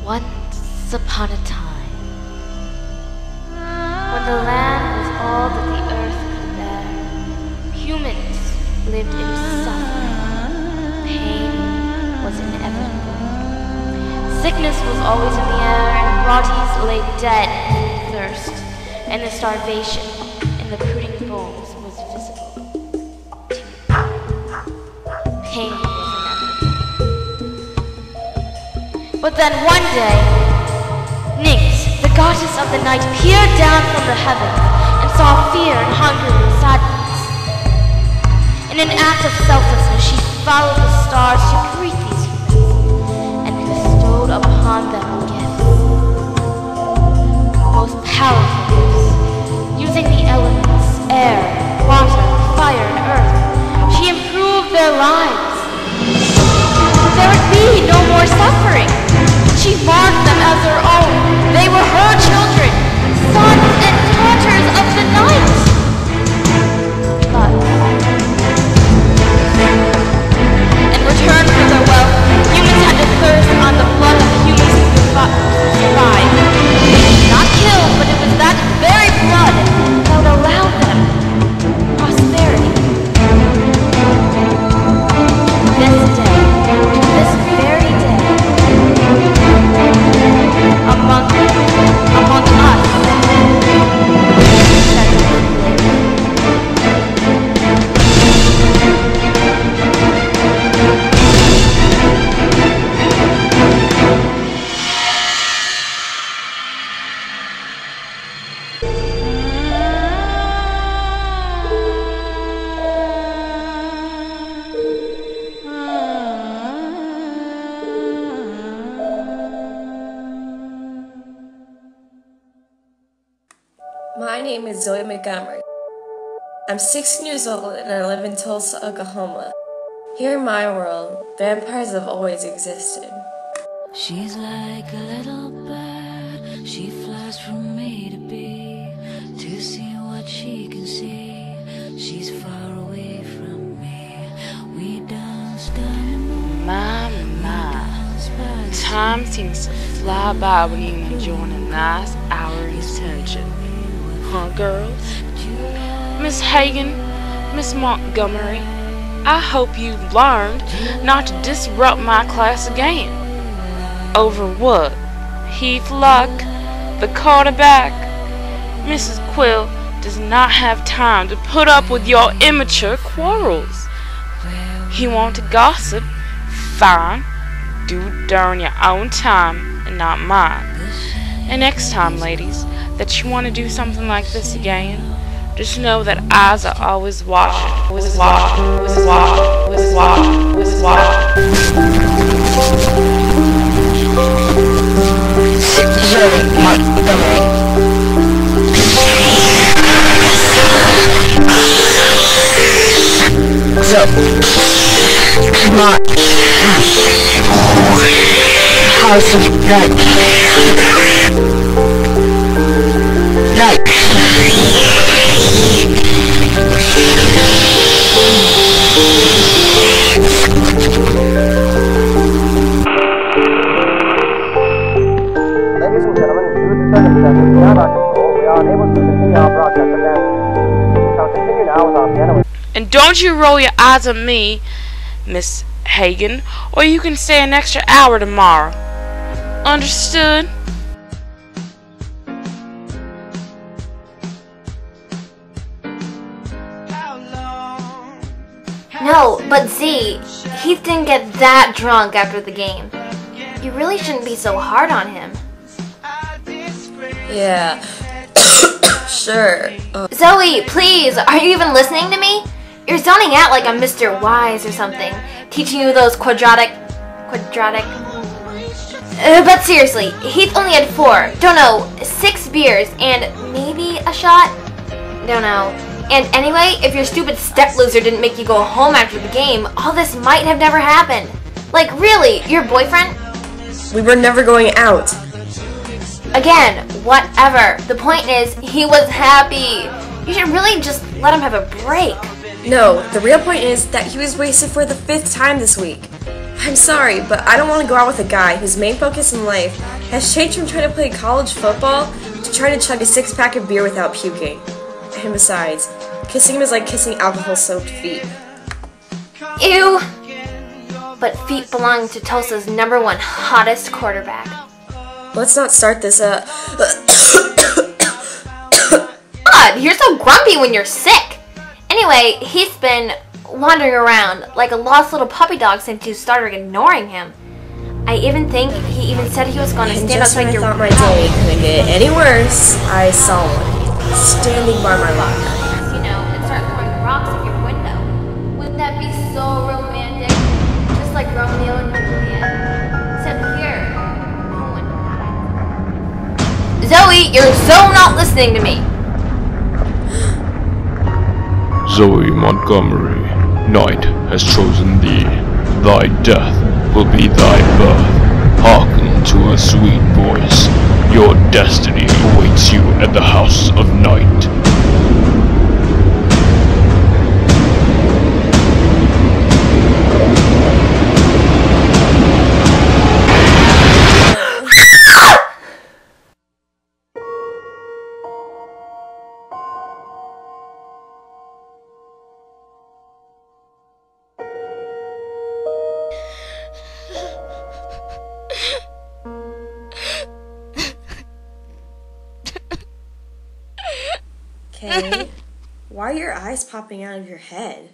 Once upon a time, when the land was all that the earth could bear, humans lived in suffering. Pain was inevitable. Sickness was always in the air, and bodies lay dead in thirst, and the starvation in the pudding bowls was visible. Pain was inevitable. But then one day, Nyx, the goddess of the night, peered down from the heavens and saw fear and hunger and sadness. In an act of selflessness, she followed the stars to greet these humans and bestowed upon them gifts. Most powerful gifts, using the elements, air, water, fire, and earth, she improved their lives. There would be no more suffering. She marked them as her own. They were her children, sons and daughters of the night. But in return for their wealth, humans had to thirst on the blood of humans who survived. Not killed, but it was that very blood that would allow them prosperity. This day, this very day, among us, My name is Zoe Montgomery. I'm 16 years old and I live in Tulsa, Oklahoma. Here in my world, vampires have always existed. She's like a little bird, she flies from A to B to see what she can see. She's far away from me. We dance down. My, time seems to fly by when you're enjoying a nice hour in detention. Huh, girls? Miss Hagen, Miss Montgomery, I hope you learned not to disrupt my class again. Over what? Heath Luck, the quarterback? Mrs. Quill does not have time to put up with your immature quarrels. You want to gossip? Fine. Do it during your own time and not mine. And next time, ladies, that you want to do something like this again, just know that eyes are always watching, always watching, always watching, always watching, always watching. So, come on. House of Night. Night. Ladies and gentlemen, due to circumstances beyond our control, we are unable to continue our broadcast event. We shall continue now with our piano. And don't you roll your eyes at me, Miss Hagen, or you can stay an extra hour tomorrow. Understood? No, but Z, Heath didn't get that drunk after the game. You really shouldn't be so hard on him. Yeah, sure. Zoe, please, are you even listening to me? You're zoning out like I'm Mr. Wise or something, teaching you those quadratic... But seriously, Heath only had 4, don't know, 6 beers and maybe a shot? Don't know. And anyway, if your stupid step loser didn't make you go home after the game, all this might have never happened. Like really, your boyfriend? We were never going out. Again, whatever. The point is, he was happy. You should really just let him have a break. No, the real point is that he was wasted for the 5th time this week. I'm sorry, but I don't want to go out with a guy whose main focus in life has changed from trying to play college football to trying to chug a six-pack of beer without puking. And besides, kissing him is like kissing alcohol-soaked feet. Ew! But feet belong to Tulsa's #1 hottest quarterback. Let's not start this, God, you're so grumpy when you're sick! Anyway, he's been wandering around like a lost little puppy dog since you started ignoring him. I even think he even said he was going to And stand just when outside I your thought my day couldn't get any worse, I saw one standing by my locker. you know, and start throwing rocks at your window. Wouldn't that be so romantic? Just like Romeo and Juliet. Except here, no one died. Zoe, you're so not listening to me. Zoe Montgomery, night has chosen thee. Thy death will be thy birth. Hearken to her sweet voice. Your destiny awaits you at the House of Night. Okay, why are your eyes popping out of your head?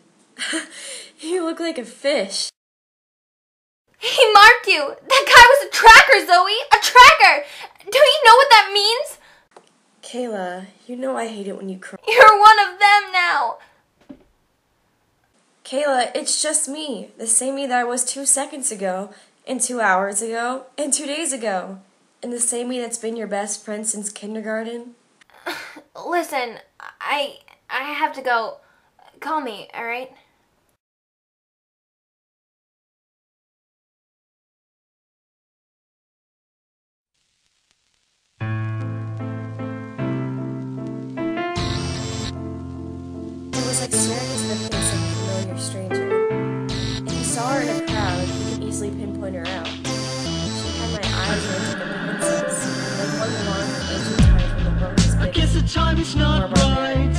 You look like a fish. He marked you! That guy was a tracker, Zoe! A tracker! Do you know what that means? Kayla, you know I hate it when you cry. You're one of them now! Kayla, it's just me. The same me that I was 2 seconds ago, and 2 hours ago, and 2 days ago. And the same me that's been your best friend since kindergarten. Listen, I have to go. Call me, alright? It was like staring into the face of a familiar stranger. If you saw her in a crowd, you could easily pinpoint her out. She had my eyes like a princess, like one belonged to ancient times when the world was big. I guess the time is not right.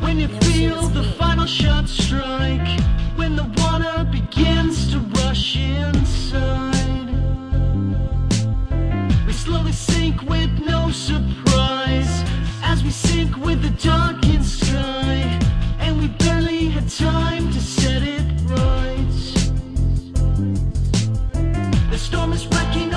When you feel the final shot strike, when the water begins to rush inside, we slowly sink with no surprise, as we sink with the darkened sky, and we barely had time to set it right. The storm is wrecking